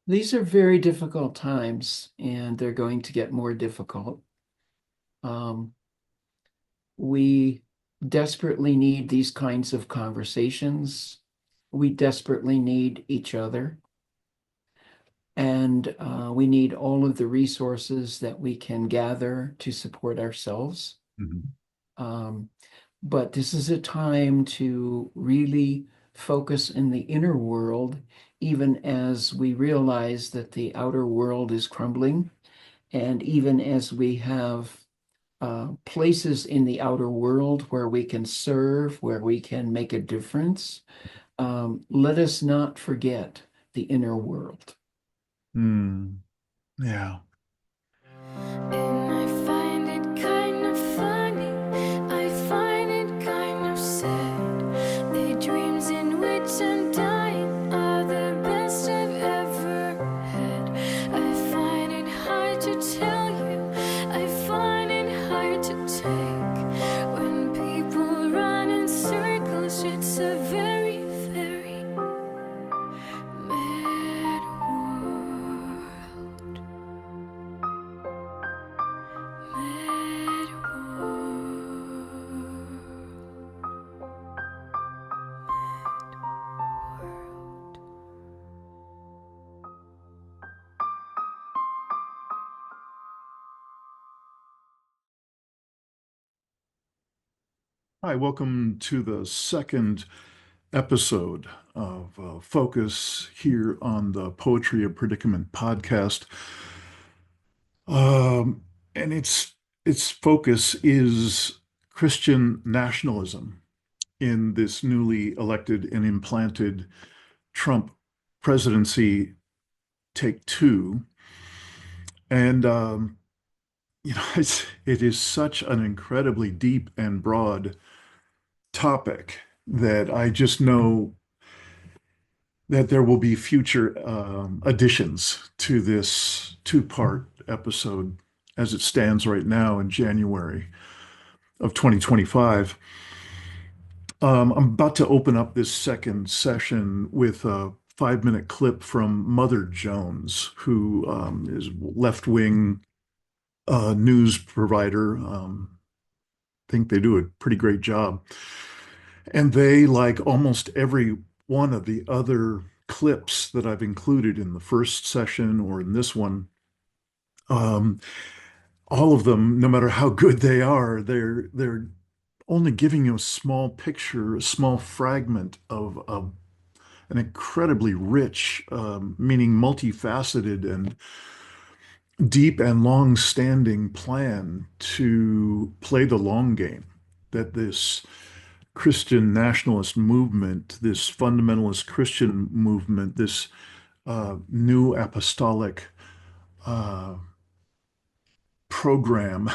These are very difficult times, and they're going to get more difficult. Um, we desperately need these kinds of conversations. We desperately need each other, and we need all of the resources that we can gather to support ourselves. Mhm. Um, but this is a time to really focus in the inner world, even as we realize that the outer world is crumbling. And even as we have places in the outer world where we can serve, where we can make a difference, let us not forget the inner world. Mm, yeah. And I find it kind of funny, I find it kind of sad. The dreams in which I'm dying are the best I've ever had. I find it hard to tell you, I find it hard to take. When people run in circles, it's a very, very mad world. Mad world. Hi, welcome to the second episode of Focus here on the Poetry of Predicament podcast. Um, and its focus is Christian nationalism in this newly elected and implanted Trump presidency, take two. And it is such an incredibly deep and broad topic that I just know that there will be future additions to this two-part episode as it stands right now in January of 2025. I'm about to open up this second session with a 5-minute clip from Mother Jones, who is left-wing news provider. I think they do a pretty great job. And they, like almost every one of the other clips that I've included in the first session or in this one, um, all of them, no matter how good they are, they're only giving you a small picture, a small fragment of an incredibly rich, meaning multifaceted and deep and long-standing plan to play the long game that this Christian nationalist movement, this fundamentalist Christian movement, this new apostolic uh, program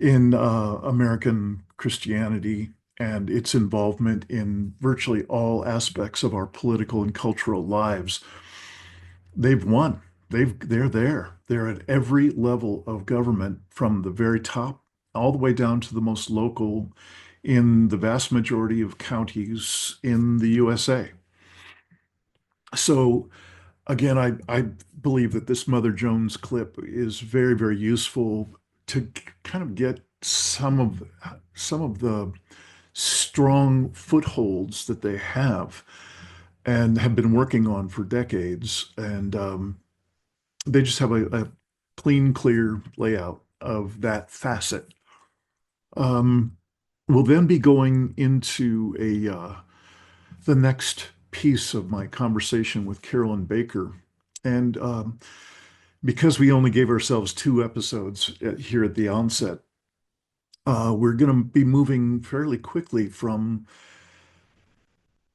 in American Christianity and its involvement in virtually all aspects of our political and cultural lives. They've won. They're there. They're at every level of government, from the very top all the way down to the most local, in the vast majority of counties in the USA. So again, I believe that this Mother Jones clip is very, very useful to kind of get some of the strong footholds that they have and have been working on for decades. And they just have a clean, clear layout of that facet. Um, we'll then be going into the next piece of my conversation with Carolyn Baker. And because we only gave ourselves two episodes here at the onset, we're going to be moving fairly quickly from,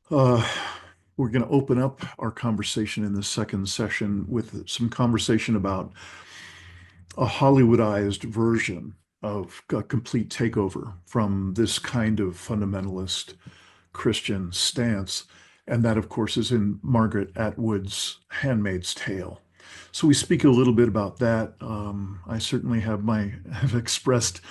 uh, we're going to open up our conversation in the second session with some conversation about a Hollywoodized version of a complete takeover from this kind of fundamentalist Christian stance. And that, of course, is in Margaret Atwood's Handmaid's Tale. So we speak a little bit about that. I certainly have expressed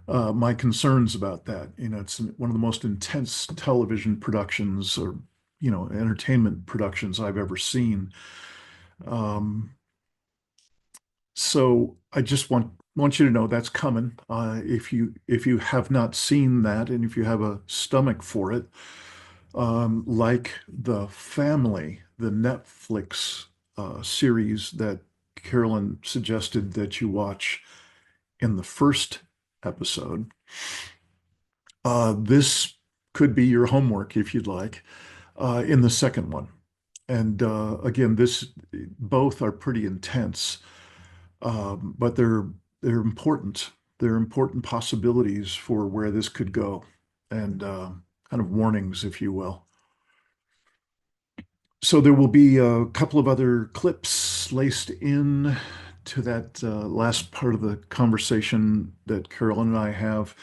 my concerns about that. You know, it's one of the most intense television productions or entertainment productions I've ever seen. Um, so I just want you to know that's coming. If you have not seen that, and if you have a stomach for it, like The Family, the Netflix series that Carolyn suggested that you watch in the first episode, this could be your homework if you'd like in the second one. And again, both are pretty intense, but they're important. They're important possibilities for where this could go, and kind of warnings, if you will. So there will be a couple of other clips laced in to that last part of the conversation that Carolyn and I have.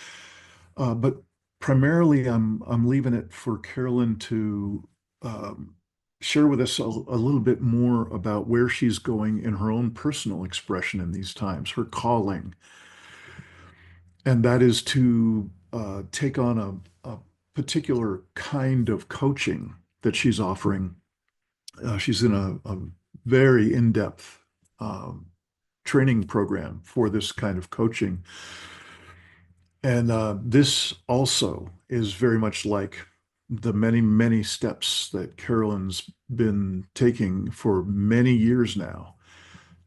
But primarily, I'm leaving it for Carolyn to share with us a little bit more about where she's going in her own personal expression in these times, her calling, and that is to take on a particular kind of coaching that she's offering. She's in a very in-depth training program for this kind of coaching. And this also is very much like the many, many steps that Carolyn's been taking for many years now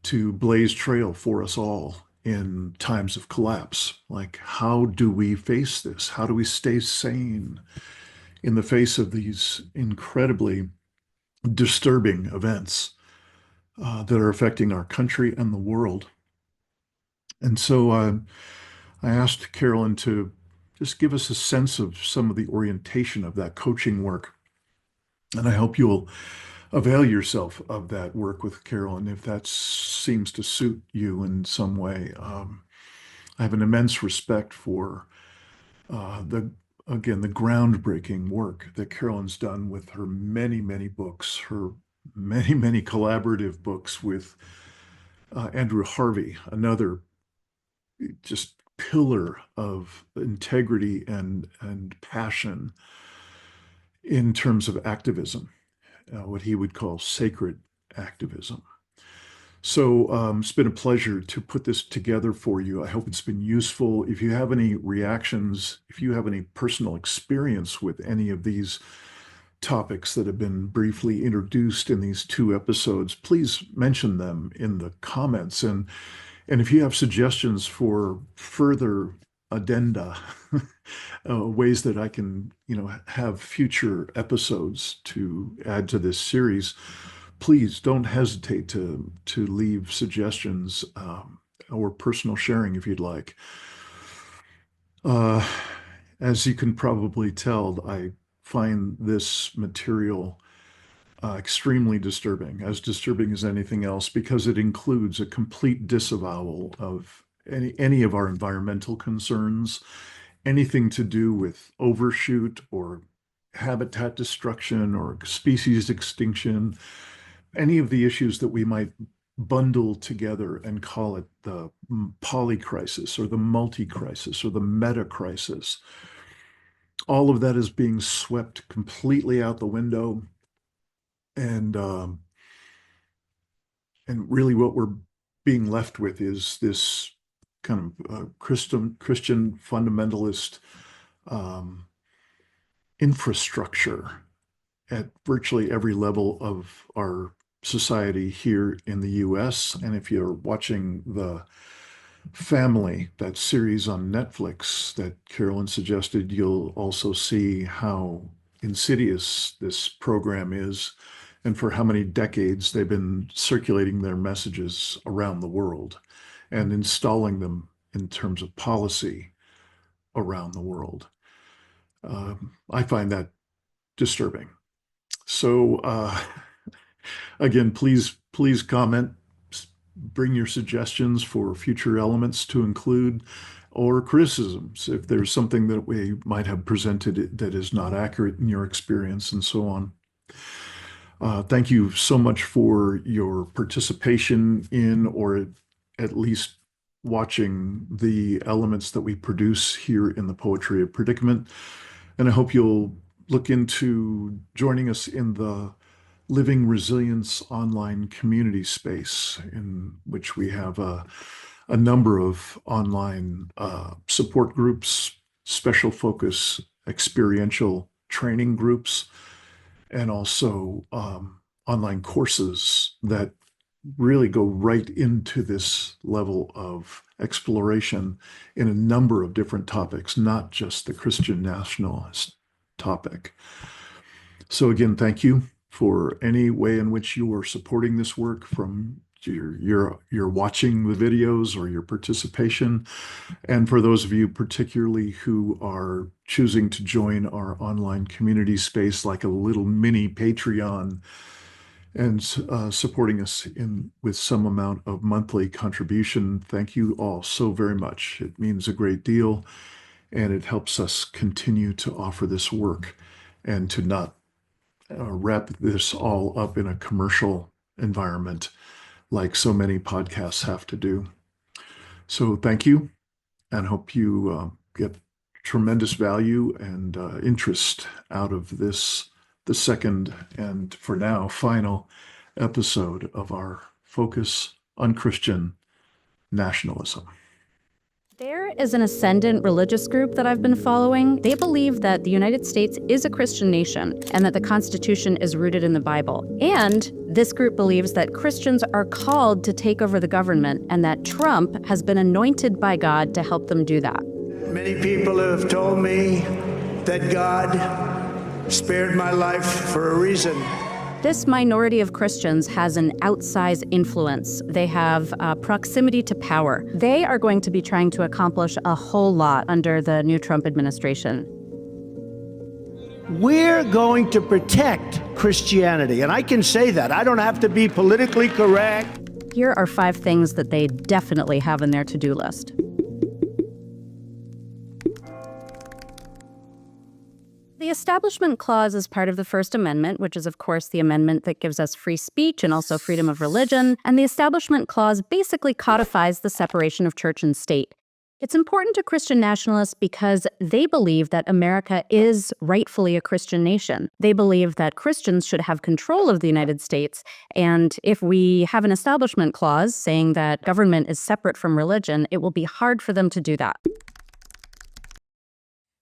to blaze trail for us all in times of collapse. Like, how do we face this? How do we stay sane in the face of these incredibly disturbing events that are affecting our country and the world? And so I asked Carolyn to just give us a sense of some of the orientation of that coaching work. And I hope you'll avail yourself of that work with Carolyn if that seems to suit you in some way. I have an immense respect for the groundbreaking work that Carolyn's done with her many, many books, her many, many collaborative books with Andrew Harvey, another just pillar of integrity and passion in terms of activism, what he would call sacred activism. So it's been a pleasure to put this together for you. I hope it's been useful. If you have any reactions, if you have any personal experience with any of these topics that have been briefly introduced in these two episodes, please mention them in the comments. And if you have suggestions for further addenda, ways that I can, have future episodes to add to this series, please don't hesitate to leave suggestions or personal sharing if you'd like. As you can probably tell, I find this material extremely disturbing as anything else, because it includes a complete disavowal of any of our environmental concerns, anything to do with overshoot or habitat destruction or species extinction, any of the issues that we might bundle together and call it the polycrisis or the multi-crisis or the meta-crisis. All of that is being swept completely out the window. And really what we're being left with is this kind of Christian fundamentalist infrastructure at virtually every level of our society here in the US. And if you're watching The Family, that series on Netflix that Carolyn suggested, you'll also see how insidious this program is and for how many decades they've been circulating their messages around the world and installing them in terms of policy around the world. I find that disturbing. So again, please comment, bring your suggestions for future elements to include, or criticisms if there's something that we might have presented that is not accurate in your experience, and so on. Thank you so much for your participation in, or at least watching the elements that we produce here in the Poetry of Predicament. And I hope you'll look into joining us in the Living Resilience online community space, in which we have a number of online support groups, special focus experiential training groups, and also online courses that really go right into this level of exploration in a number of different topics, not just the Christian nationalist topic. So again, thank you for any way in which you are supporting this work, from your watching the videos or your participation. And for those of you particularly who are choosing to join our online community space like a little mini Patreon and supporting us with some amount of monthly contribution, thank you all so very much. It means a great deal, and it helps us continue to offer this work and to not wrap this all up in a commercial environment like so many podcasts have to do. So thank you, and hope you get tremendous value and interest out of this, the second and for now final episode of our focus on Christian nationalism. There is an ascendant religious group that I've been following. They believe that the United States is a Christian nation and that the Constitution is rooted in the Bible. And this group believes that Christians are called to take over the government and that Trump has been anointed by God to help them do that. Many people have told me that God spared my life for a reason. This minority of Christians has an outsized influence. They have proximity to power. They are going to be trying to accomplish a whole lot under the new Trump administration. We're going to protect Christianity, and I can say that. I don't have to be politically correct. Here are 5 things that they definitely have in their to-do list. The Establishment Clause is part of the First Amendment, which is, of course, the amendment that gives us free speech and also freedom of religion. And the Establishment Clause basically codifies the separation of church and state. It's important to Christian nationalists because they believe that America is rightfully a Christian nation. They believe that Christians should have control of the United States. And if we have an Establishment Clause saying that government is separate from religion, it will be hard for them to do that.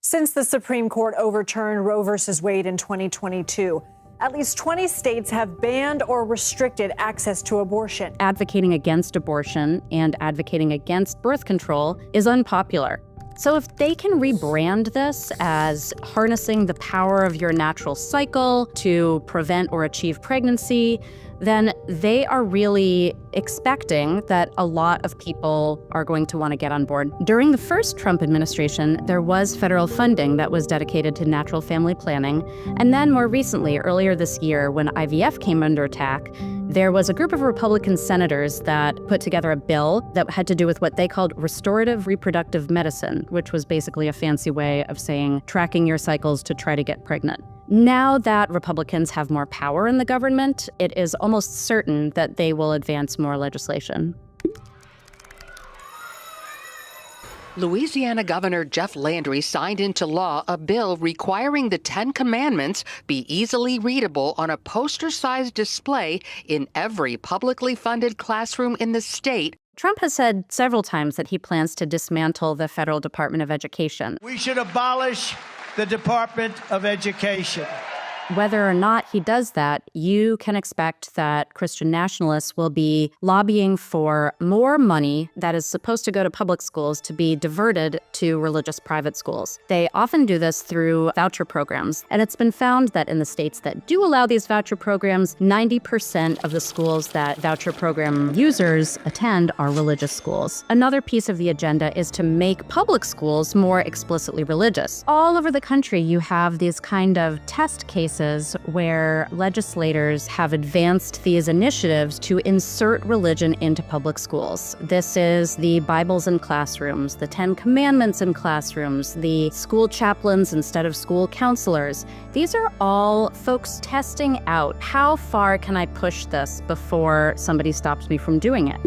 Since the Supreme Court overturned Roe v. Wade in 2022, at least 20 states have banned or restricted access to abortion. Advocating against abortion and advocating against birth control is unpopular. So if they can rebrand this as harnessing the power of your natural cycle to prevent or achieve pregnancy, then they are really expecting that a lot of people are going to want to get on board. During the first Trump administration, there was federal funding that was dedicated to natural family planning. And then more recently, earlier this year, when IVF came under attack, there was a group of Republican senators that put together a bill that had to do with what they called restorative reproductive medicine, which was basically a fancy way of saying tracking your cycles to try to get pregnant. Now that Republicans have more power in the government, it is almost certain that they will advance more legislation. Louisiana Governor Jeff Landry signed into law a bill requiring the 10 Commandments be easily readable on a poster-sized display in every publicly funded classroom in the state. Trump has said several times that he plans to dismantle the Federal Department of Education. We should abolish the Department of Education. Whether or not he does that, you can expect that Christian nationalists will be lobbying for more money that is supposed to go to public schools to be diverted to religious private schools. They often do this through voucher programs, and it's been found that in the states that do allow these voucher programs, 90% of the schools that voucher program users attend are religious schools. Another piece of the agenda is to make public schools more explicitly religious. All over the country, you have these kind of test cases where legislators have advanced these initiatives to insert religion into public schools. This is the Bibles in classrooms, the 10 Commandments in classrooms, the school chaplains instead of school counselors. These are all folks testing out how far can I push this before somebody stops me from doing it.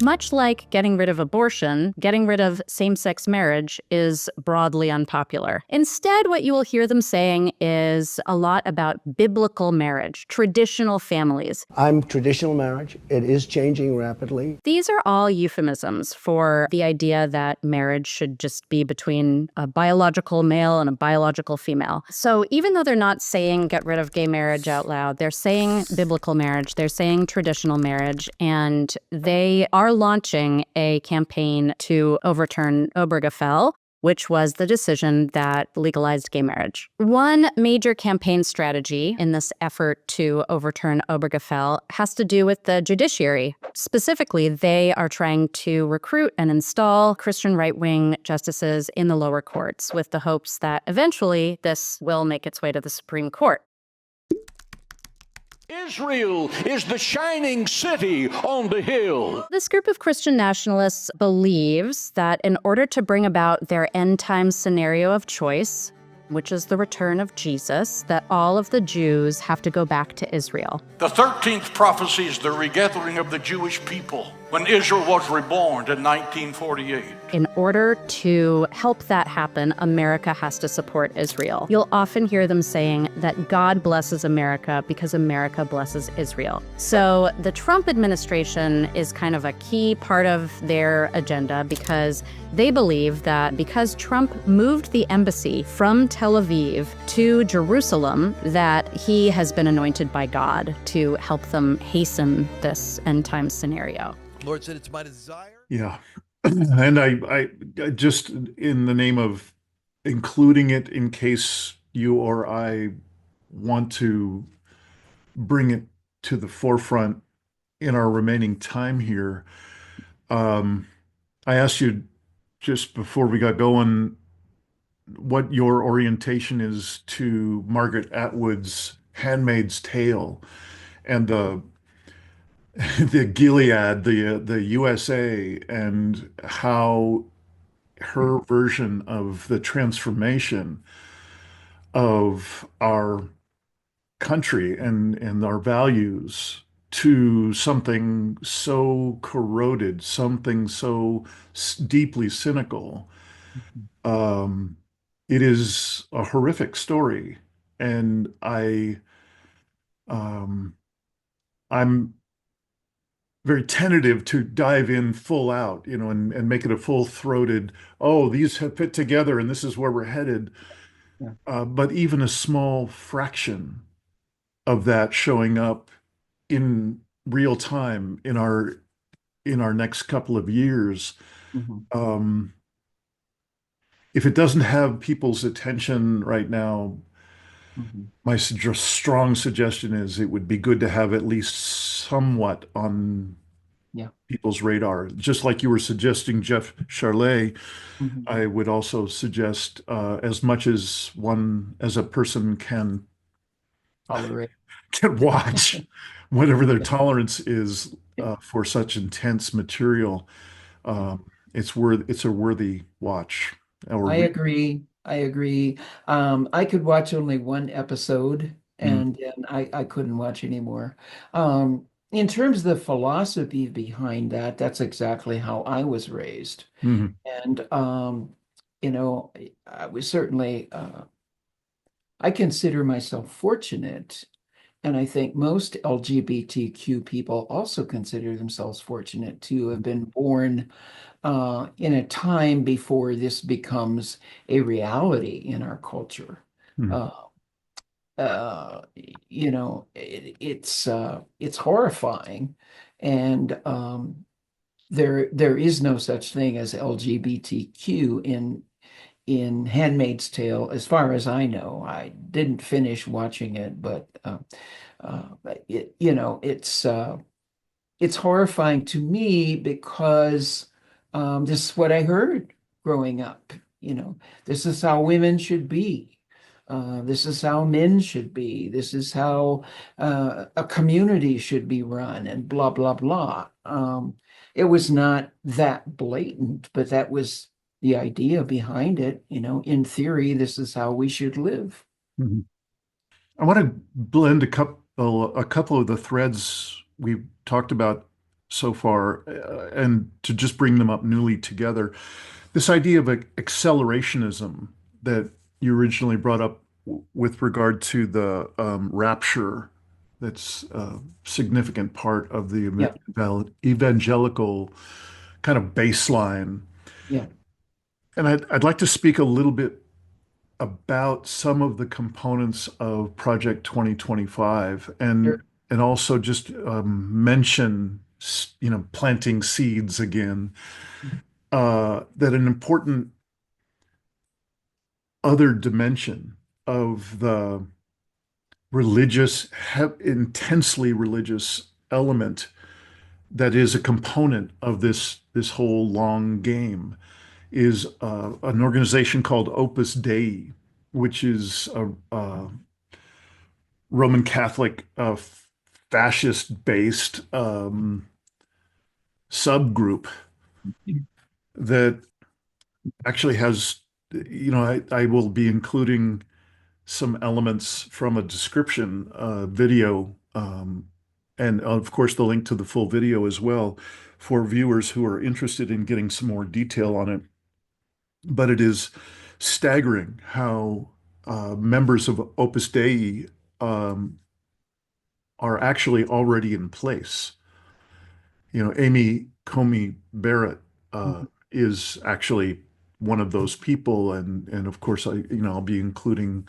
Much like getting rid of abortion, getting rid of same-sex marriage is broadly unpopular. Instead, what you will hear them saying is a lot about biblical marriage, traditional families. I'm traditional marriage. It is changing rapidly. These are all euphemisms for the idea that marriage should just be between a biological male and a biological female. So even though they're not saying get rid of gay marriage out loud, they're saying biblical marriage, they're saying traditional marriage, and they are launching a campaign to overturn Obergefell, which was the decision that legalized gay marriage. One major campaign strategy in this effort to overturn Obergefell has to do with the judiciary. Specifically, they are trying to recruit and install Christian right-wing justices in the lower courts with the hopes that eventually this will make its way to the Supreme Court. Israel is the shining city on the hill. This group of Christian nationalists believes that in order to bring about their end-time scenario of choice, which is the return of Jesus, that all of the Jews have to go back to Israel. The 13th prophecy is the regathering of the Jewish people when Israel was reborn in 1948. In order to help that happen, America has to support Israel. You'll often hear them saying that God blesses America because America blesses Israel. So the Trump administration is kind of a key part of their agenda because they believe that because Trump moved the embassy from Tel Aviv to Jerusalem, that he has been anointed by God to help them hasten this end-time scenario. Lord said, it's my desire. Yeah. And I just, in the name of including it in case you or I want to bring it to the forefront in our remaining time here, I asked you just before we got going what your orientation is to Margaret Atwood's Handmaid's Tale and the Gilead, the USA, and how her version of the transformation of our country and our values to something so corroded, something so deeply cynical. It is a horrific story, and I'm very tentative to dive in full out, and make it a full-throated, oh, these have fit together and this is where we're headed. Yeah. But even a small fraction of that showing up in real time in our next couple of years, if it doesn't have people's attention right now, my strong suggestion is it would be good to have at least somewhat on people's radar. Just like you were suggesting, Jeff Charlet, I would also suggest as much as a person can watch, whatever their tolerance is for such intense material. It's a worthy watch. I agree. I could watch only one episode and then I couldn't watch anymore. In terms of the philosophy behind that, that's exactly how I was raised. And, I was certainly, I consider myself fortunate. And I think most LGBTQ people also consider themselves fortunate to have been born in a time before this becomes a reality in our culture. It's horrifying, and there is no such thing as LGBTQ in Handmaid's Tale, as far as I know. I didn't finish watching it, but it's horrifying to me because this is what I heard growing up. This is how women should be. This is how men should be. This is how a community should be run, and blah, blah, blah. It was not that blatant, but that was the idea behind it. In theory, this is how we should live. I want to blend a couple of the threads we've talked about so far, and to just bring them up newly together. This idea of accelerationism that you originally brought up with regard to the rapture, that's a significant part of the Yeah, evangelical kind of baseline. yeah, And I'd like to speak a little bit about some of the components of Project 2025 sure. and also just mention, planting seeds again, that an important other dimension of the intensely religious element that is a component of this whole long game is an organization called Opus Dei, which is a Roman Catholic fascist-based subgroup that actually has, I will be including some elements from a description video, and of course the link to the full video as well for viewers who are interested in getting some more detail on it. But it is staggering how members of Opus Dei um, are actually already in place. Amy Comey Barrett is actually one of those people, and of course I'll be including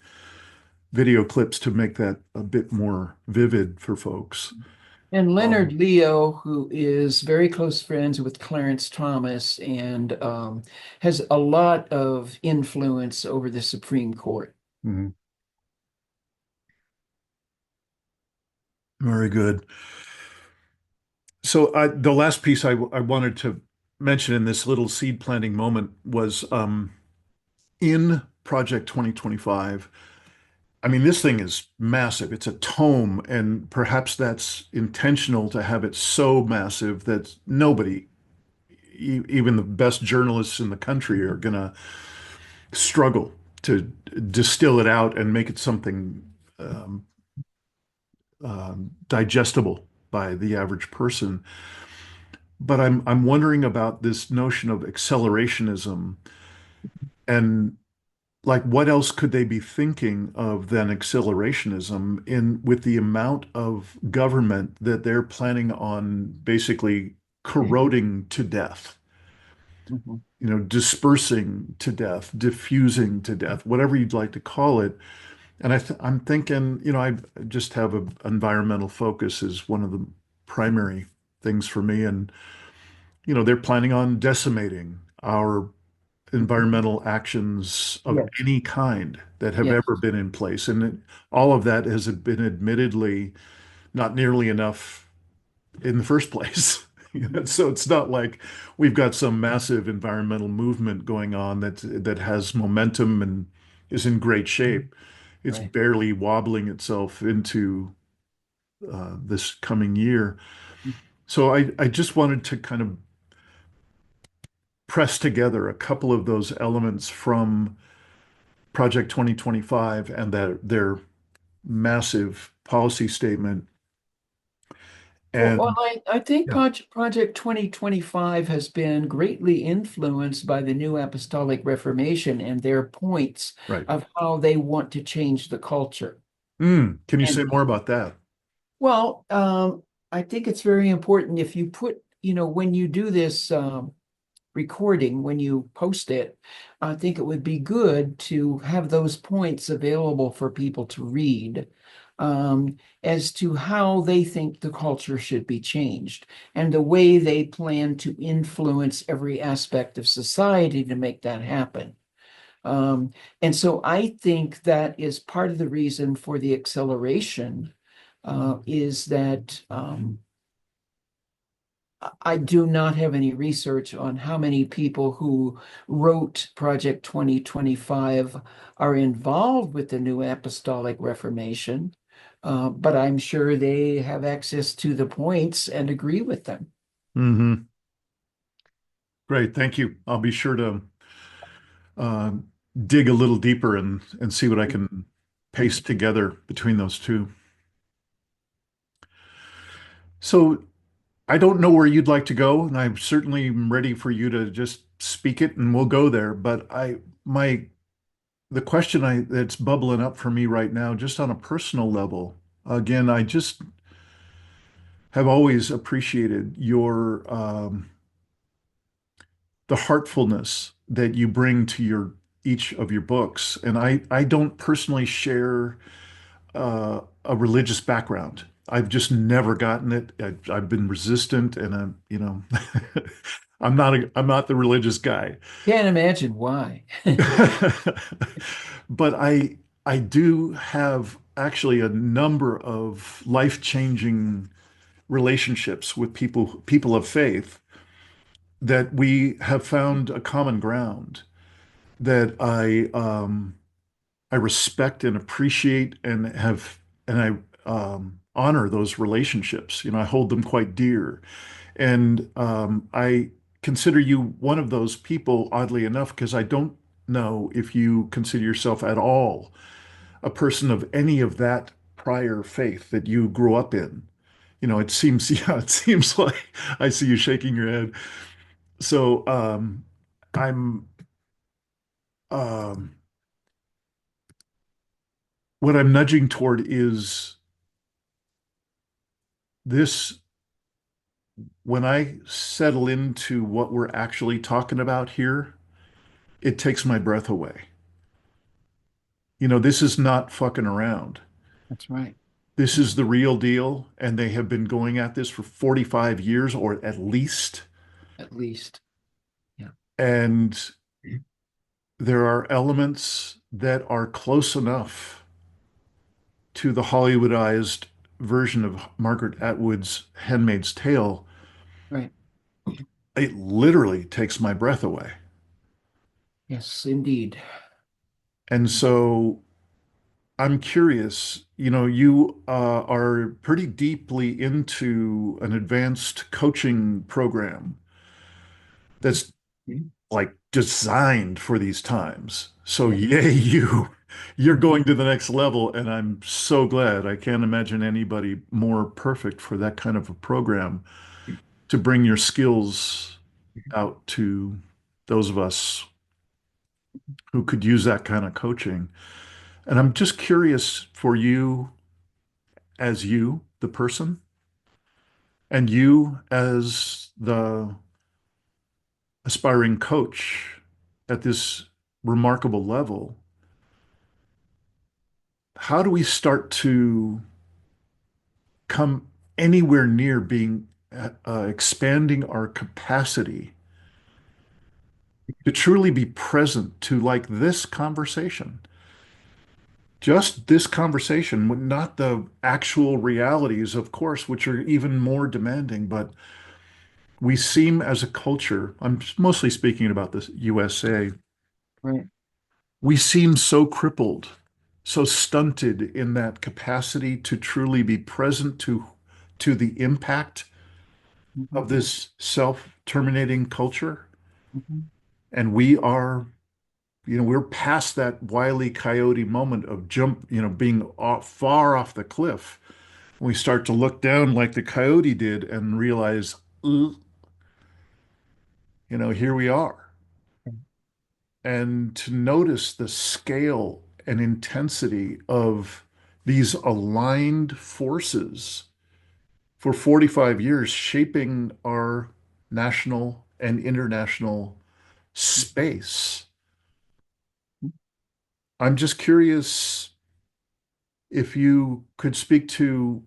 video clips to make that a bit more vivid for folks. And Leonard Leo, who is very close friends with Clarence Thomas and has a lot of influence over the Supreme Court. Mhm. Very good. So the last piece I wanted to mention in this little seed planting moment was in Project 2025. I mean, this thing is massive. It's a tome, and perhaps that's intentional to have it so massive that nobody, even the best journalists in the country, are going to struggle to distill it out and make it something digestible by the average person. But I'm wondering about this notion of accelerationism and like what else could they be thinking of than accelerationism in with the amount of government that they're planning on basically corroding to death, Mhm. dispersing to death, diffusing to death, whatever you'd like to call it. And I'm thinking, I just have an environmental focus as one of the primary things for me. And, they're planning on decimating our environmental actions of Yes, any kind that have yes, ever been in place. And all of that has been admittedly not nearly enough in the first place. So it's not like we've got some massive environmental movement going on that has momentum and is in great shape. It's right. barely wobbling itself into this coming year. So I just wanted to kind of press together a couple of those elements from Project 2025 and their massive policy statement. Well, And I think yeah, Project 2025 has been greatly influenced by the New Apostolic Reformation and their points right. of how they want to change the culture. Can you say And more about that? well, I think it's very important if you put, when you do this recording, when you post it, I think it would be good to have those points available for people to read as to how they think the culture should be changed and the way they plan to influence every aspect of society to make that happen. And so I think that is part of the reason for the acceleration is that I do not have any research on how many people who wrote Project 2025 are involved with the New Apostolic Reformation, but I'm sure they have access to the points and agree with them. Hmm. Great, thank you. I'll be sure to uh, dig a little deeper and see what I can paste together between those two. So I don't know where you'd like to go, and I'm certainly ready for you to just speak it and we'll go there. But the question that's bubbling up for me right now, just on a personal level, again, I just have always appreciated your the heartfulness that you bring to your each of your books. And I don't personally share a religious background. I've just never gotten it. I've been resistant, and I'm not the religious guy. Can't imagine why. But I do have actually a number of life-changing relationships with people of faith that we have found a common ground that I respect and appreciate and I honor those relationships. I hold them quite dear. And I consider you one of those people, oddly enough, because I don't know if you consider yourself at all a person of any of that prior faith that you grew up in. It seems, yeah, it seems like I see you shaking your head. So I'm um, what I'm nudging toward is this when I settle into what we're actually talking about here, it takes my breath away. This is not fucking around. That's right. This is the real deal, and they have been going at this for 45 years or at least. At least. Yeah. And there are elements that are close enough to the Hollywoodized version of Margaret Atwood's Handmaid's Tale. Right. It literally takes my breath away. Yes, indeed. And so I'm curious, you are pretty deeply into an advanced coaching program that's like designed for these times. So yay, you're going to the next level, and I'm so glad. I can't imagine anybody more perfect for that kind of a program to bring your skills out to those of us who could use that kind of coaching. And I'm just curious for you as you, the person, and you as the aspiring coach at this remarkable level, how do we start to come anywhere near being expanding our capacity to truly be present to like this conversation? Just this conversation, not the actual realities, of course, which are even more demanding, but we seem as a culture, I'm mostly speaking about the USA, Right. we seem so crippled, so stunted in that capacity to truly be present to the impact of this self-terminating culture. Mhm. And we're past that Wile E. Coyote moment of being far off the cliff. We start to look down like the coyote did and realize, here we are. And to notice the scale and intensity of these aligned forces for 45 years shaping our national and international space. I'm just curious if you could speak to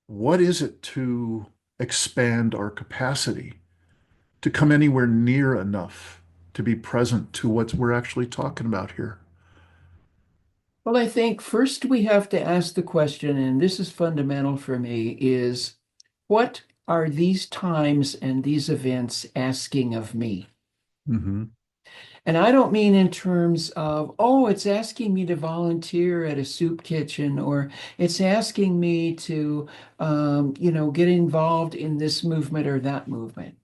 what is it to expand our capacity to come anywhere near enough to be present to what we're actually talking about here. Well, I think first we have to ask the question, and this is fundamental for me, is what are these times and these events asking of me? Mm-hmm. And I don't mean in terms of, oh, it's asking me to volunteer at a soup kitchen, or it's asking me to, get involved in this movement or that movement.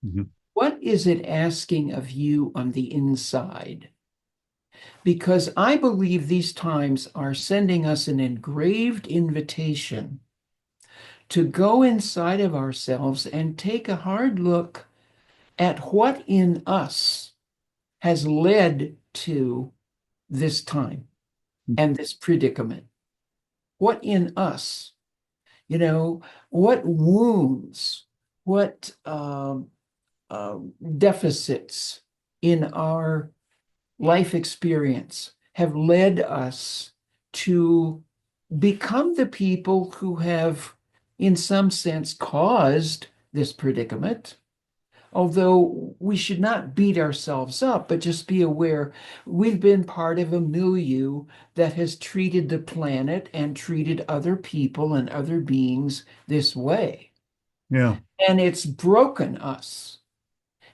Mm-hmm. What is it asking of you on the inside? Because I believe these times are sending us an engraved invitation to go inside of ourselves and take a hard look at what in us has led to this time and this predicament. What in us, what wounds, what deficits in our life experience have led us to become the people who have, in some sense, caused this predicament. Although we should not beat ourselves up, but just be aware we've been part of a milieu that has treated the planet and treated other people and other beings this way. Yeah. And it's broken us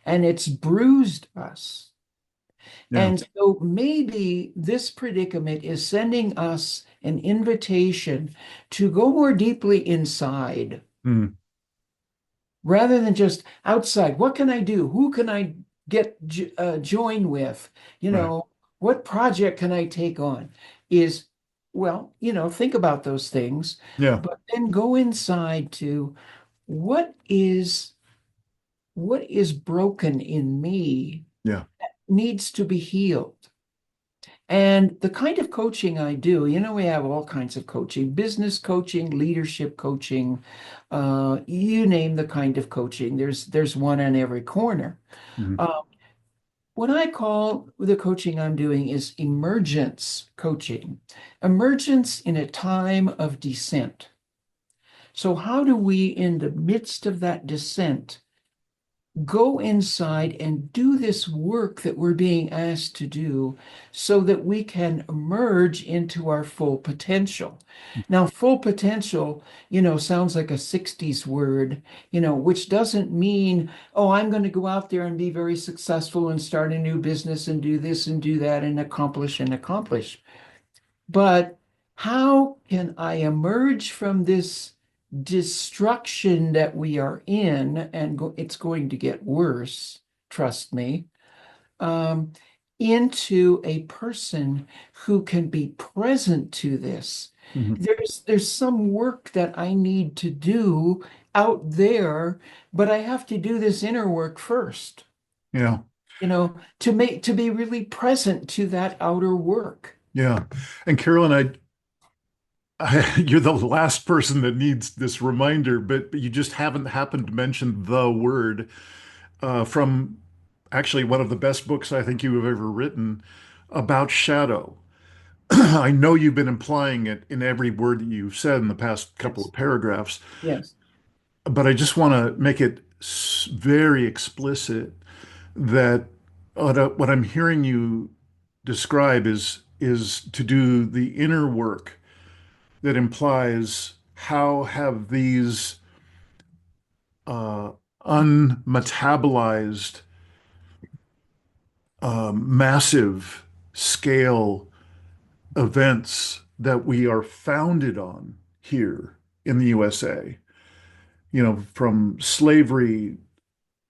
and it's bruised us. Yeah. And so maybe this predicament is sending us an invitation to go more deeply inside. Mm. Rather than just outside. What can I do? Who can I join with? Right. What project can I take on? Think about those things, Yeah. but then go inside to what is broken in me Yeah. that needs to be healed. And the kind of coaching I do, we have all kinds of coaching, business coaching, leadership coaching, you name the kind of coaching. There's one on every corner. Mhm. What I call the coaching I'm doing is emergence coaching, emergence in a time of descent. So how do we, in the midst of that descent, go inside and do this work that we're being asked to do so that we can emerge into our full potential? Now, full potential, sounds like a 60s word, which doesn't mean, oh, I'm going to go out there and be very successful and start a new business and do this and do that and accomplish and accomplish. But how can I emerge from this destruction that we are in, and it's going to get worse, trust me, into a person who can be present to this? Mhm. There's some work that I need to do out there, but I have to do this inner work first, Yeah. to be really present to that outer work. Yeah. And Carolyn, you're the last person that needs this reminder, but you just haven't happened to mention the word from actually one of the best books I think you have ever written about shadow. I know you've been implying it in every word that you've said in the past couple Yes. of paragraphs, Yes. but I just want to make it very explicit that what I'm hearing you describe is to do the inner work that implies how have these unmetabolized, massive scale events that we are founded on here in the USA, from slavery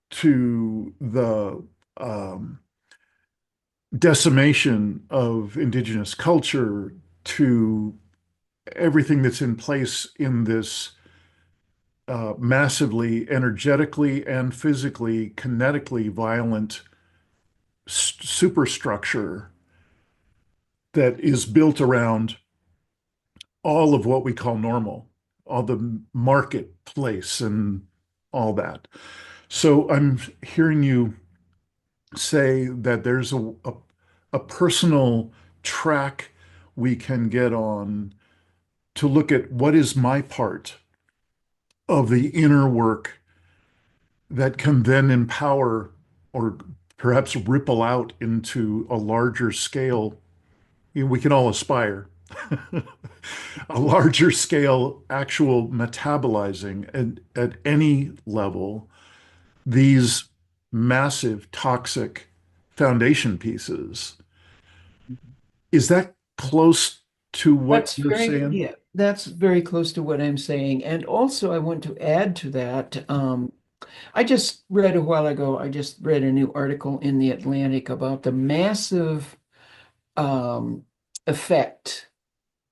to the decimation of indigenous culture to everything that's in place in this massively energetically and physically, kinetically violent superstructure that is built around all of what we call normal, all the marketplace and all that. So I'm hearing you say that there's a personal track we can get on to look at what is my part of the inner work that can then empower or perhaps ripple out into a larger scale. We can all aspire a larger scale actual metabolizing at any level these massive toxic foundation pieces. Is that close to what you're saying? Yeah, that's very close to what I'm saying. And also, I want to add to that. I just read a while ago, I just read a new article in The Atlantic about the massive effect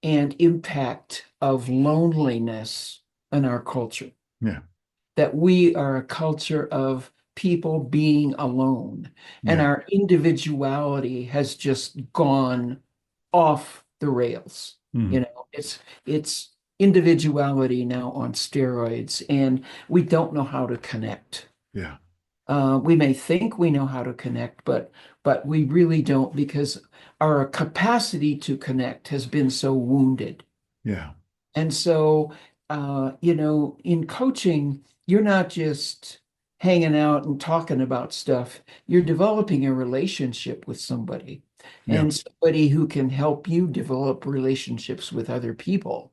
and impact of loneliness in our culture, Yeah. that we are a culture of people being alone, and Yeah. our individuality has just gone off the rails. Mhm. You know, it's individuality now on steroids, and we don't know how to connect. Yeah. We may think we know how to connect, but we really don't, because our capacity to connect has been so wounded. Yeah. And so, you know, in coaching, you're not just hanging out and talking about stuff. You're developing a relationship with somebody, Yeah. and somebody who can help you develop relationships with other people.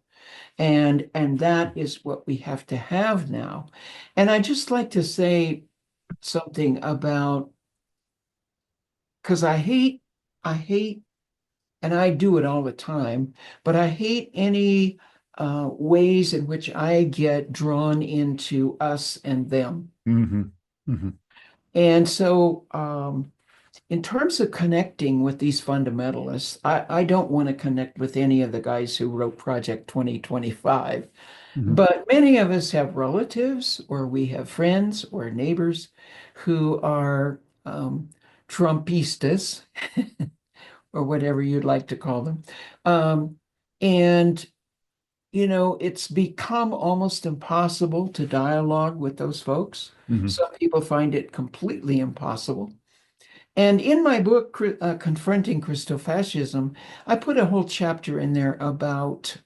And that is what we have to have now. And I just like to say something about, because I hate, and I do it all the time, but I hate any ways in which I get drawn into us and them. Hmm. Hmm. And so, in terms of connecting with these fundamentalists, I don't want to connect with any of the guys who wrote Project 2025, Hmm. but many of us have relatives, or we have friends or neighbors who are Trumpistas, or whatever you'd like to call them. Um, and, you know, it's become almost impossible to dialogue with those folks. Hmm. Some people find it completely impossible. And in my book, Confronting Christofascism, I put a whole chapter in there about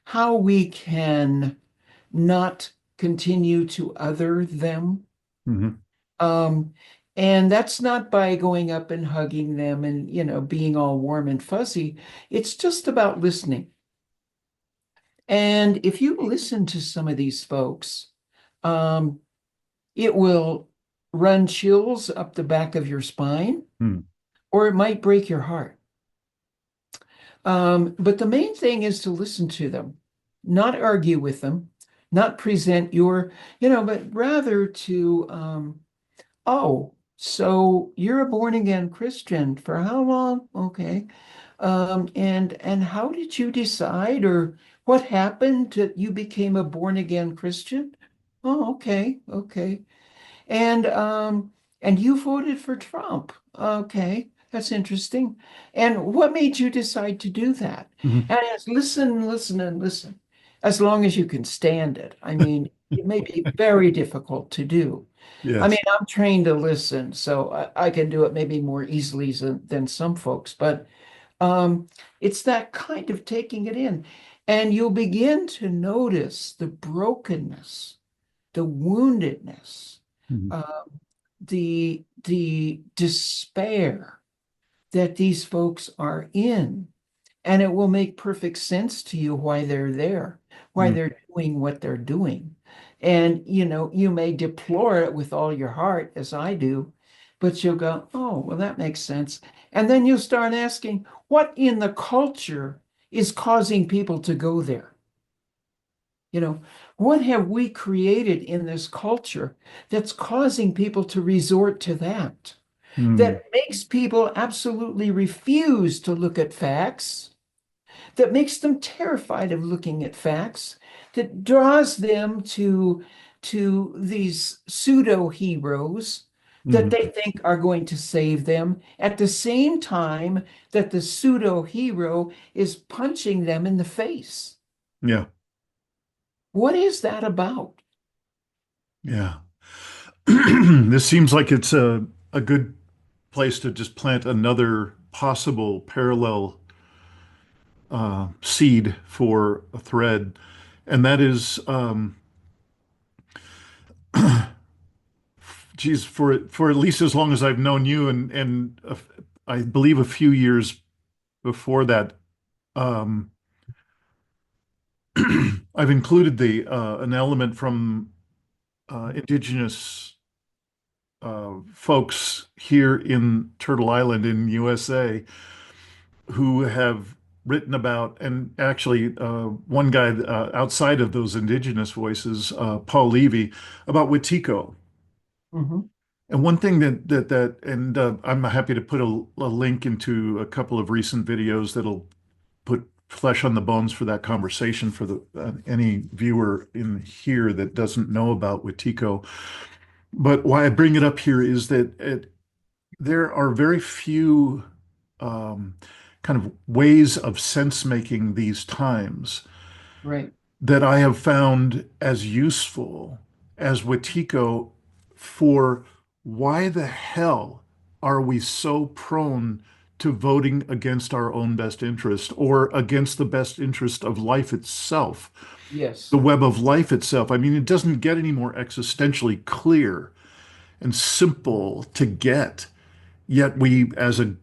how we can not continue to other them. Hmm. Um, and that's not by going up and hugging them and, you know, being all warm and fuzzy. It's just about listening. And if you listen to some of these folks, um, it will run chills up the back of your spine, Hmm. or it might break your heart. But the main thing is to listen to them, not argue with them, not present your, you know, but rather to, oh, so you're a born again Christian for how long? Okay. And how did you decide, or what happened that you became a born again Christian? Oh, okay, okay. And you voted for Trump. Okay, that's interesting. And what made you decide to do that? Hmm. And it's listen, listen, and listen, as long as you can stand it. I mean, it may be very difficult to do. I mean, Yes. I'm trained to listen, so I can do it maybe more easily than some folks, but um, it's that kind of taking it in. And you'll begin to notice the brokenness, the woundedness, Hmm. the despair that these folks are in. And it will make perfect sense to you why they're there, why Hmm. they're doing what they're doing. And you know, you may deplore it with all your heart, as I do, but you'll go, oh, well, that makes sense. And then you'll start asking, what in the culture is causing people to go there? You know, what have we created in this culture that's causing people to resort to that? Hmm. That makes people absolutely refuse to look at facts, that makes them terrified of looking at facts, that draws them to these pseudo heroes that Hmm. they think are going to save them, at the same time that the pseudo hero is punching them in the face. Yeah. What is that about? Yeah. This seems like it's a good place to just plant another possible parallel seed for a thread. And that is, geez, for at least as long as I've known you, and I believe a few years before that, um, I've included the an element from indigenous folks here in Turtle Island in USA who have written about, and actually one guy outside of those indigenous voices, Paul Levy, about Wetiko. Mhm. And one thing and I'm happy to put a link into a couple of recent videos that'll put flesh on the bones for that conversation for the any viewer in here that doesn't know about Wetiko. But why I bring it up here is that there are very few um, kind of ways of sense making these times Right. that I have found as useful as Wetiko for why the hell are we so prone to voting against our own best interest or against the best interest of life itself, Yes. the web of life itself? I mean, it doesn't get any more existentially clear and simple to get. Yet we, as a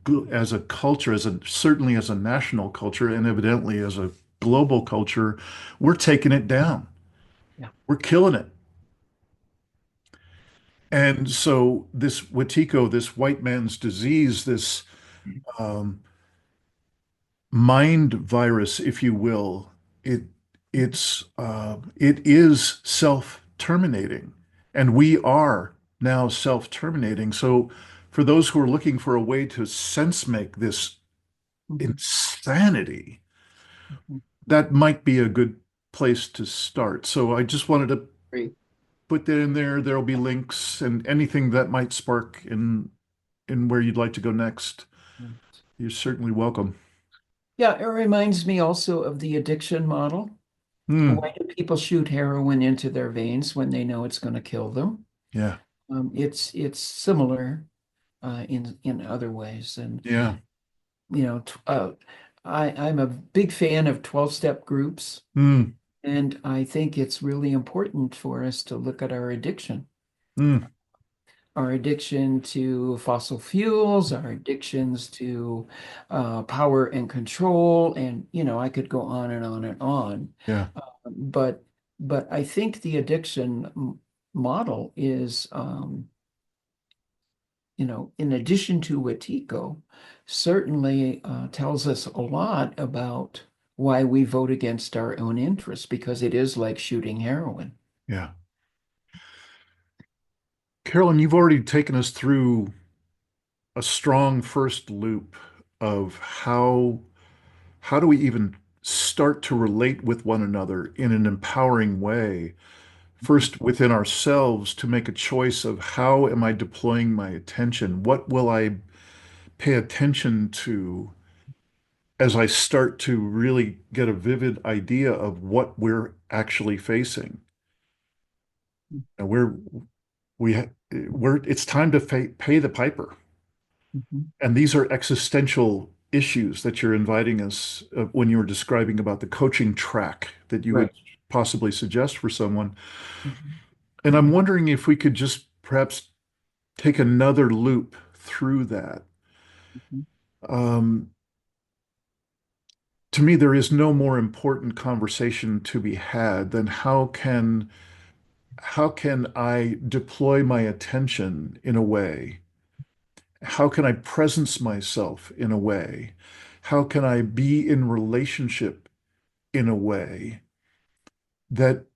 culture, certainly as a national culture, and evidently as a global culture, we're taking it down. Yeah. We're killing it. And so this Wetiko, this white man's disease, this um, mind virus, if you will, it is self-terminating, and we are now self-terminating. So for those who are looking for a way to sense make this insanity, Mhm. that might be a good place to start. So I just wanted to Great. put that in there. There'll be links and anything that might spark in where you'd like to go next. You're certainly welcome. Yeah, it reminds me also of the addiction model. Hmm. Why do people shoot heroin into their veins when they know it's going to kill them? Yeah. It's similar in other ways, and Yeah. you know, I'm a big fan of 12-step groups, Hmm. and I think it's really important for us to look at Hmm. our addiction to fossil fuels, our addictions to power and control, and I could go on and on and on. Yeah. But I think the addiction model is, in addition to Wetiko, certainly tells us a lot about why we vote against our own interests, because it is like shooting heroin. Yeah. Carolyn, you've already taken us through a strong first loop of how do we even start to relate with one another in an empowering way? First, within ourselves, to make a choice of how am I deploying my attention? What will I pay attention to as I start to really get a vivid idea of what we're actually facing? And it's time to pay the piper. Mhm. And these are existential issues that you're inviting us when you were describing about the coaching track that you would Right. possibly suggest for someone. Mhm. And I'm wondering if we could just perhaps take another loop through that. Mhm. Um, to me, there is no more important conversation to be had than how can I deploy my attention in a way? How can I presence myself in a way? How can I be in relationship in a way that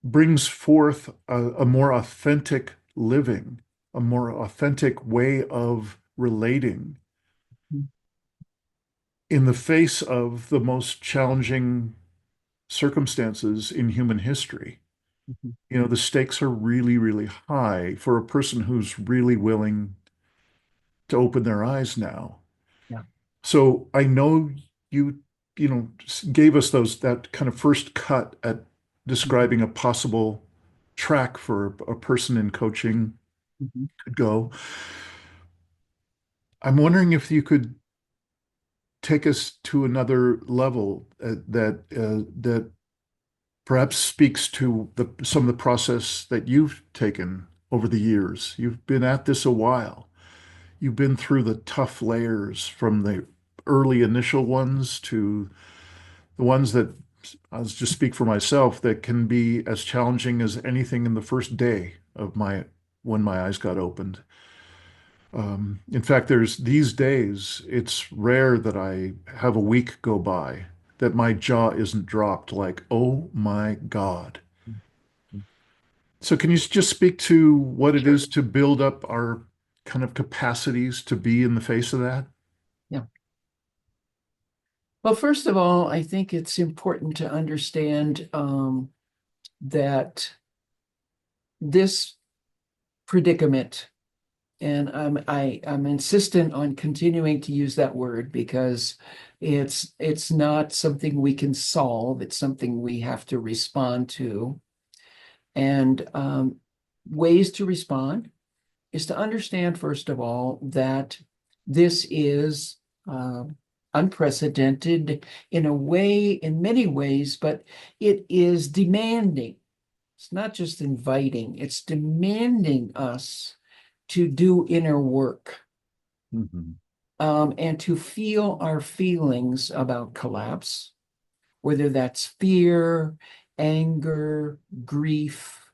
brings forth a more authentic living, a more authentic way of relating Mhm. in the face of the most challenging circumstances in human history? Mhm. You know, the stakes are really, really high for a person who's really willing to open their eyes now. Yeah. So I know you, gave us that kind of first cut at describing a possible track for a person in coaching Mhm. could go. I'm wondering if you could take us to another level that perhaps speaks to some of the process that you've taken over the years. You've been at this a while. You've been through the tough layers from the early initial ones to the ones that I'll just speak for myself that can be as challenging as anything in the first day of when my eyes got opened. In fact, there's these days, it's rare that I have a week go by that my jaw isn't dropped like, oh my God. Mhm. So can you just speak to what it Sure. is to build up our kind of capacities to be in the face of that? Yeah. Well, first of all, I think it's important to understand that this predicament, and I'm insistent on continuing to use that word because it's not something we can solve. It's something we have to respond to. And ways to respond is to understand, first of all, that this is unprecedented in a way, in many ways, but it is demanding. It's not just inviting, it's demanding us to do inner work Mhm. and to feel our feelings about collapse, whether that's fear, anger, grief,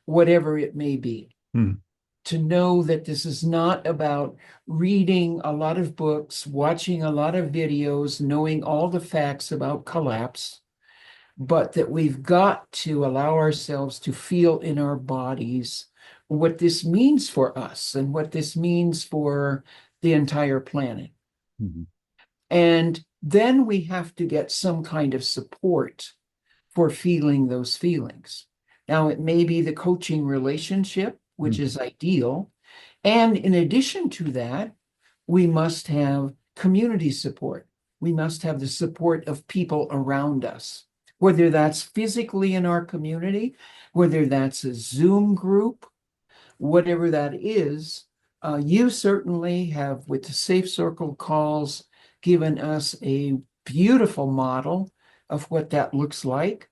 whatever it may be. Mm. To know that this is not about reading a lot of books, watching a lot of videos, knowing all the facts about collapse, but that we've got to allow ourselves to feel in our bodies what this means for us and what this means for the entire planet. Mhm. And then we have to get some kind of support for feeling those feelings. Now, it may be the coaching relationship, which is ideal. And in addition to that, we must have community support. We must have the support of people around us, whether that's physically in our community, whether that's a Zoom group, whatever that is. You certainly have, with the Safe Circle calls, given us a beautiful model of what that looks like.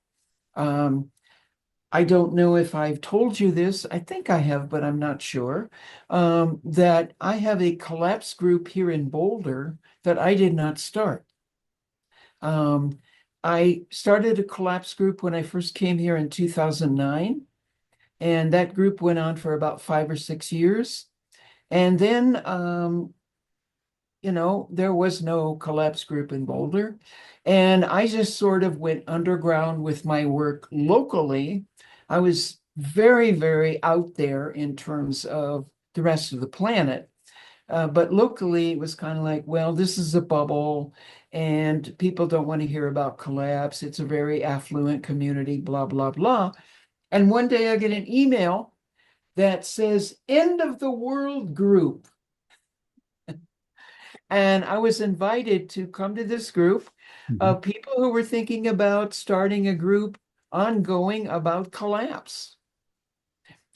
I don't know if I've told you this. I think I have, but I'm not sure. That I have a collapse group here in Boulder that I did not start. I started a collapse group when I first came here in 2009, and that group went on for about 5 or 6 years. And then there was no collapse group in Boulder. And I just sort of went underground with my work locally. I was very, very out there in terms of the rest of the planet. But locally, it was kind of like, well, this is a bubble and people don't want to hear about collapse. It's a very affluent community, blah, blah, blah. And one day I get an email that says, End of the World Group. And I was invited to come to this group of people who were thinking about starting a group ongoing about collapse.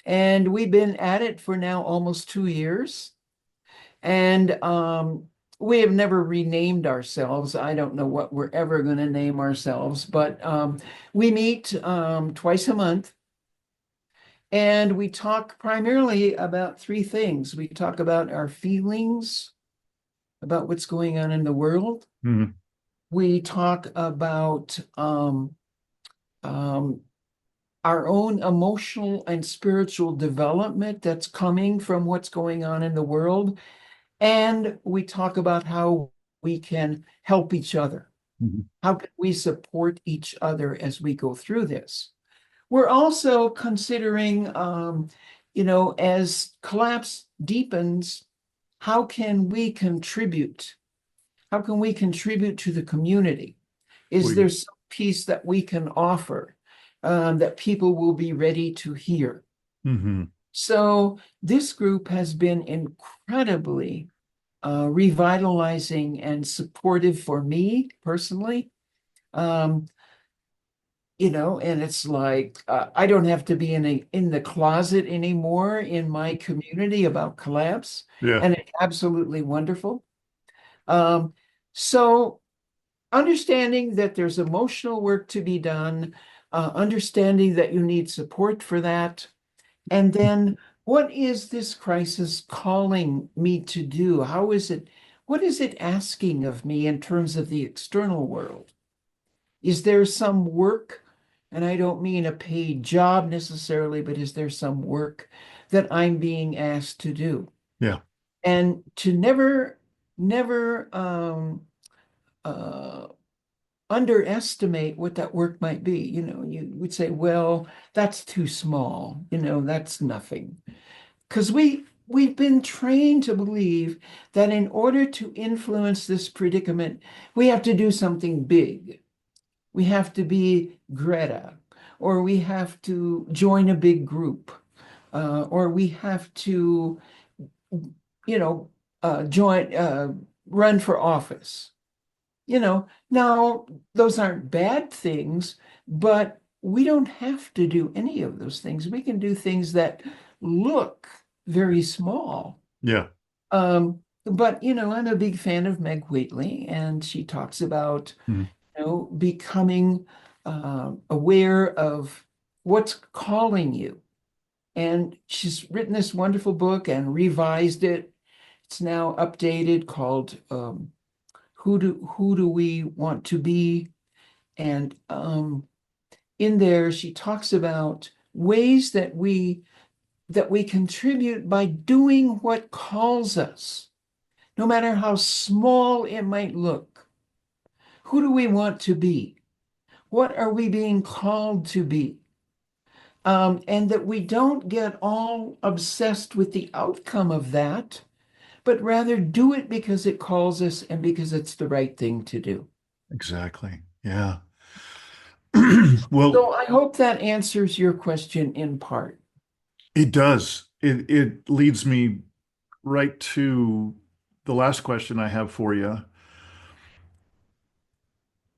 And we've been at it for now almost 2 years. And we have never renamed ourselves. I don't know what we're ever going to name ourselves, but we meet twice a month. And we talk primarily about three things. We talk about our feelings, about what's going on in the world. Mhm. We talk about our own emotional and spiritual development that's coming from what's going on in the world. And we talk about how we can help each other. Mhm. How can we support each other as we go through this? We're also considering, as collapse deepens, how can we contribute? How can we contribute to the community? Is there some piece that we can offer that people will be ready to hear? Mhm. So this group has been incredibly revitalizing and supportive for me personally. And it's like I don't have to be in the closet anymore in my community about collapse, Yeah. and it's absolutely wonderful. So understanding that there's emotional work to be done, understanding that you need support for that, and then what is this crisis calling me to do? What is it asking of me in terms of the external world? Is there some work, and I don't mean a paid job necessarily, but is there some work that I'm being asked to do? Yeah. And to never underestimate what that work might be. You would say, well, that's too small, that's nothing. Because we we've been trained to believe that in order to influence this predicament, we have to do something big. We have to be Greta, or we have to join a big group, or we have to, run for office. Now those aren't bad things, but we don't have to do any of those things. We can do things that look very small. Yeah. But I'm a big fan of Meg Wheatley, and she talks about becoming aware of what's calling you. And she's written this wonderful book and revised it. It's now updated, called Who Do We Want to Be? And in there, she talks about ways that we contribute by doing what calls us, no matter how small it might look. Who do we want to be? What are we being called to be? And that we don't get all obsessed with the outcome of that, but rather do it because it calls us and because it's the right thing to do. Exactly. Yeah. So I hope that answers your question in part. It does. It leads me right to the last question I have for you.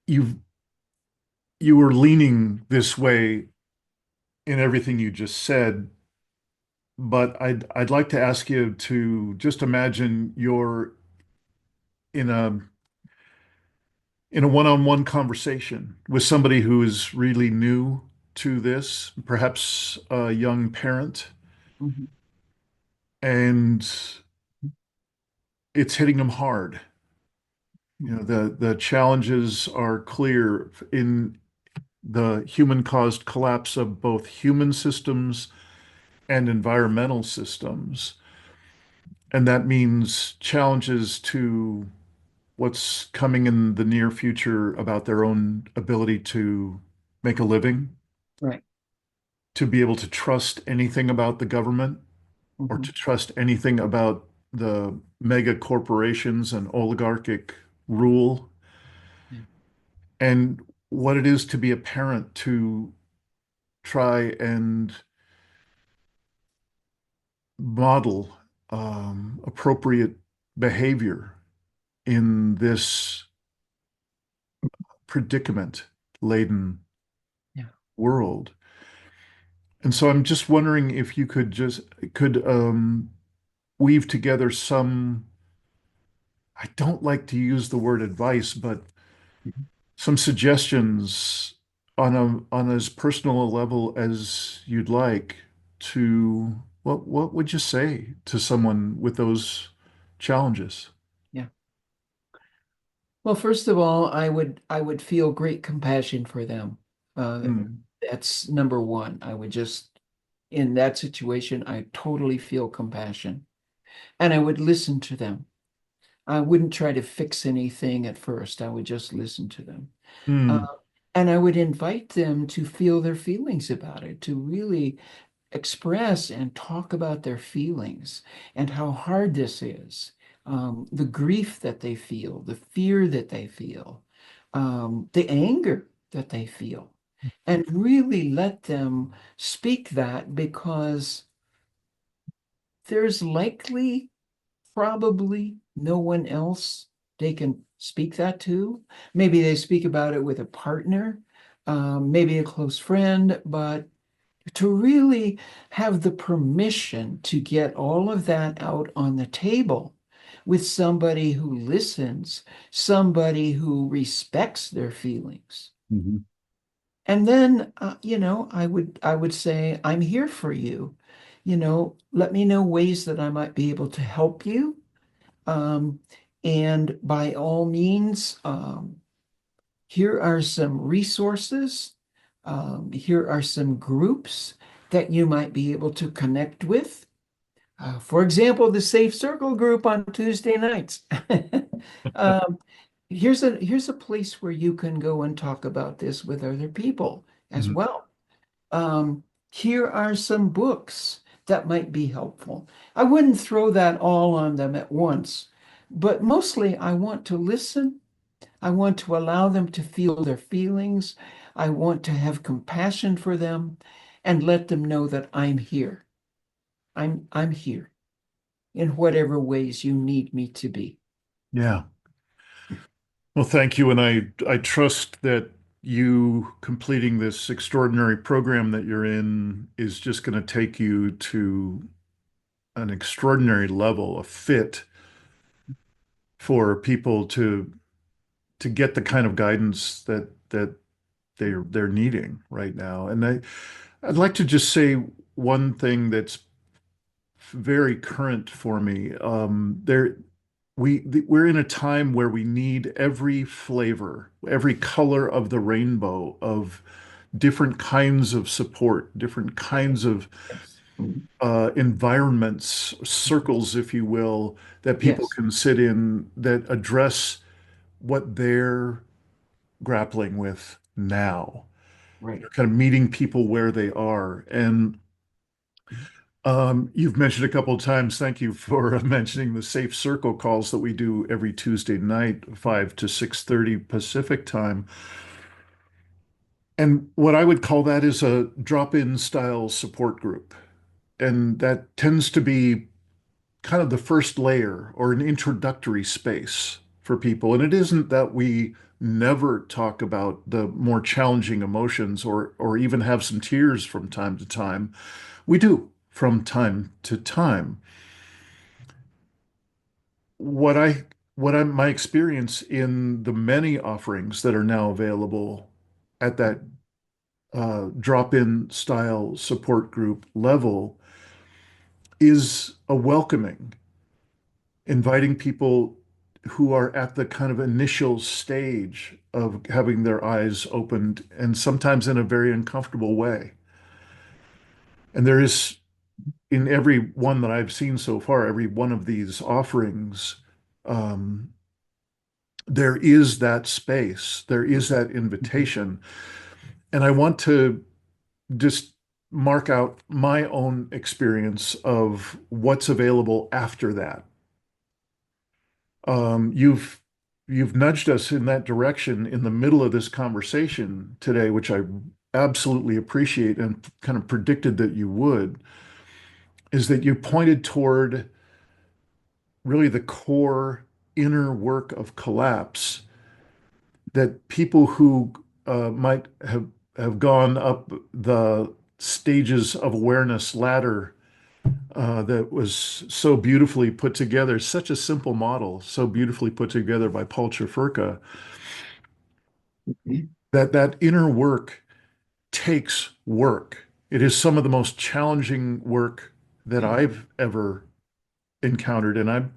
You were leaning this way in everything you just said, but I'd like to ask you to just imagine you're in a one-on-one conversation with somebody who is really new to this, perhaps a young parent, and it's hitting them hard. The challenges are clear in the human-caused collapse of both human systems and environmental systems. And that means challenges to what's coming in the near future about their own ability to make a living, right? To be able to trust anything about the government or to trust anything about the mega corporations and oligarchic rule, and what it is to be a parent, to try and model appropriate behavior in this predicament-laden world. And so I'm just wondering if you could weave together some, I don't like to use the word advice, but some suggestions on as personal a level as you'd like to, what would you say to someone with those challenges? Yeah. Well, first of all, I would feel great compassion for them. That's number one. I would just, in that situation, I totally feel compassion. And I would listen to them. I wouldn't try to fix anything at first. I would just listen to them. And I would invite them to feel their feelings about it, to really express and talk about their feelings and how hard this is, the grief that they feel, the fear that they feel, the anger that they feel, and really let them speak that, because there's likely, probably no one else they can speak that to. Maybe they speak about it with a partner, maybe a close friend, but to really have the permission to get all of that out on the table with somebody who listens, somebody who respects their feelings. And then, I would say, I'm here for you. Let me know ways that I might be able to help you. And by all means, here are some resources. Here are some groups that you might be able to connect with. For example, the Safe Circle group on Tuesday nights. Here's a place where you can go and talk about this with other people as well. Here are some books that might be helpful. I wouldn't throw that all on them at once, but mostly I want to listen. I want to allow them to feel their feelings. I want to have compassion for them and let them know that I'm here. I'm here in whatever ways you need me to be. Yeah. Well, thank you. And I trust that you completing this extraordinary program that you're in is just going to take you to an extraordinary level of fit for people to get the kind of guidance that they're needing right now. And I'd like to just say one thing that's very current for me. We're in a time where we need every flavor, every color of the rainbow of different kinds of support, different kinds of environments, circles, if you will, that people Yes, can sit in that address what they're grappling with now. right. Kind of meeting people where they are. And you've mentioned a couple of times, thank you for mentioning the Safe Circle calls that we do every Tuesday night, 5 to 6:30 Pacific time. And what I would call that is a drop-in style support group. And that tends to be kind of the first layer or an introductory space for people. And it isn't that we never talk about the more challenging emotions or even have some tears from time to time. We do from time to time. What I my experience in the many offerings that are now available at that drop-in style support group level is a welcoming, inviting people who are at the kind of initial stage of having their eyes opened and sometimes in a very uncomfortable way. And there is, in every one that I've seen so far, every one of these offerings, um, there is that space, there is that invitation. And I want to just mark out my own experience of what's available after that. You've nudged us in that direction in the middle of this conversation today, which I absolutely appreciate and kind of predicted that you would, is that you pointed toward really the core inner work of collapse that people who might have gone up the stages of awareness ladder that was so beautifully put together, such a simple model, so beautifully put together by Paul Chafurka, that inner work takes work. It is some of the most challenging work that I've ever encountered, and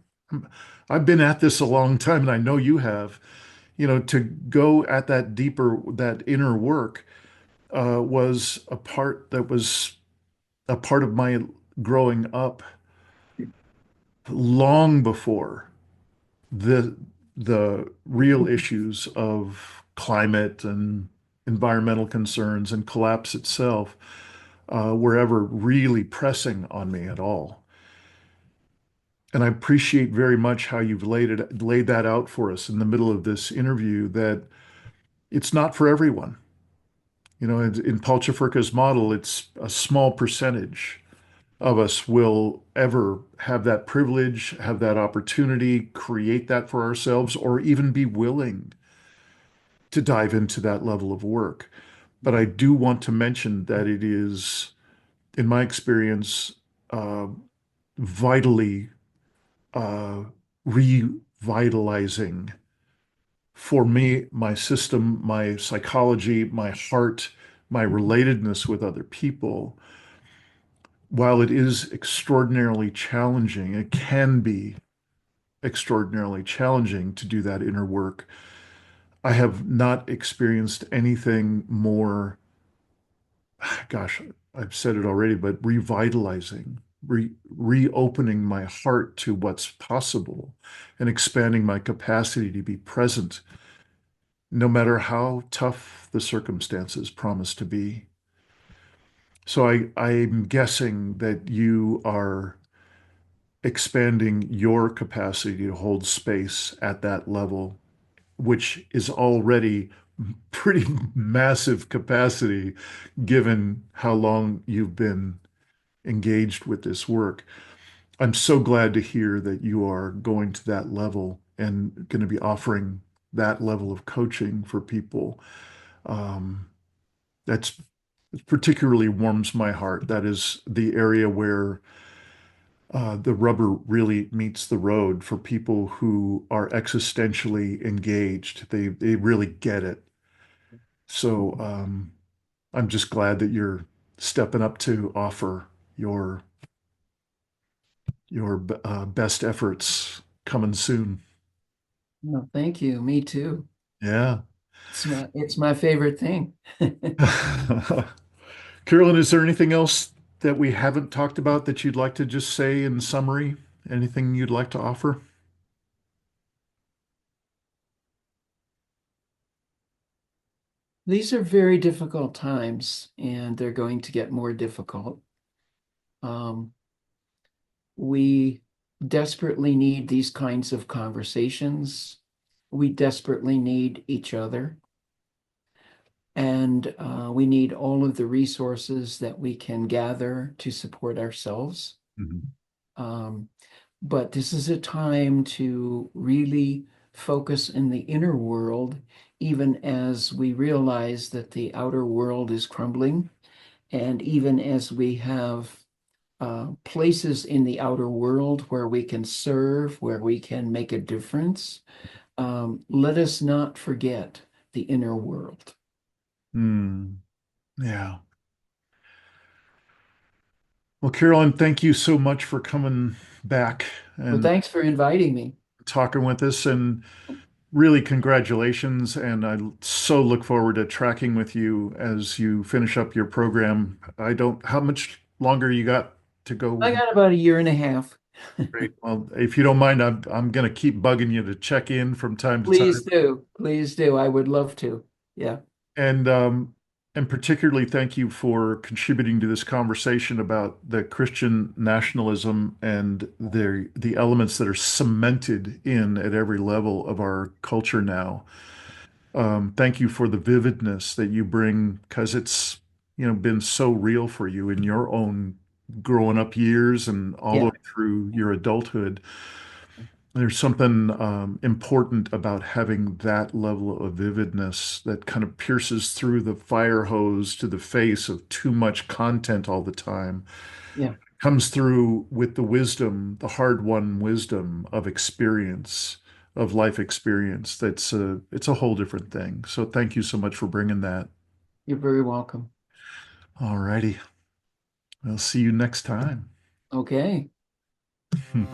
I've been at this a long time, and I know you have. You know, to go at that deeper, that inner work was a part of my growing up long before the the real issues of climate and environmental concerns and collapse itself were ever really pressing on me at all. And I appreciate very much how you've laid that out for us in the middle of this interview, that it's not for everyone. You know, in Paul Chafurka's model, it's a small percentage of us will ever have that privilege, have that opportunity, create that for ourselves, or even be willing to dive into that level of work. But I do want to mention that it is, in my experience, vitally uh, revitalizing for me, my system, my psychology, my heart, my relatedness with other people. While it is extraordinarily challenging, it can be extraordinarily challenging to do that inner work. I have not experienced anything more, gosh, I've said it already, but revitalizing, reopening my heart to what's possible and expanding my capacity to be present, no matter how tough the circumstances promise to be. So I'm guessing that you are expanding your capacity to hold space at that level, which is already pretty massive capacity given how long you've been engaged with this work. I'm so glad to hear that you are going to that level and going to be offering that level of coaching for people. Um, that's it particularly warms my heart. That is the area where the rubber really meets the road for people who are existentially engaged. They really get it. So I'm just glad that you're stepping up to offer your your best efforts coming soon. No, thank you. Me too. Yeah. It's my favorite thing. Carolyn, is there anything else that we haven't talked about that you'd like to just say in summary? Anything you'd like to offer? These are very difficult times, and they're going to get more difficult. Um, we desperately need these kinds of conversations. We desperately need each other. And we need all of the resources that we can gather to support ourselves. Mhm. Um, but this is a time to really focus in the inner world, even as we realize that the outer world is crumbling, and even as we have places in the outer world where we can serve, where we can make a difference. Let us not forget the inner world. Hmm. Yeah. Well, Carolyn, thank you so much for coming back Well, and thanks for inviting me. talking with us. And really, congratulations. And I so look forward to tracking with you as you finish up your program. How much longer you got to I go? got about a year and a half. Great. Well, if you don't mind, I'm going to keep bugging you to check in from time to Please time. do. Please do. I would love to. Yeah. And and particularly thank you for contributing to this conversation about the Christian nationalism and the elements that are cemented in at every level of our culture now. Thank you for the vividness that you bring because it's been so real for you in your own growing up years and all the Yeah. way through your adulthood. There's something important about having that level of vividness that kind of pierces through the fire hose to the face of too much content all the time. Yeah. Comes through with the wisdom, the hard-won wisdom of experience, of life experience. It's a whole different thing. So thank you so much for bringing that. You're very welcome. All righty. I'll see you next time. Okay. In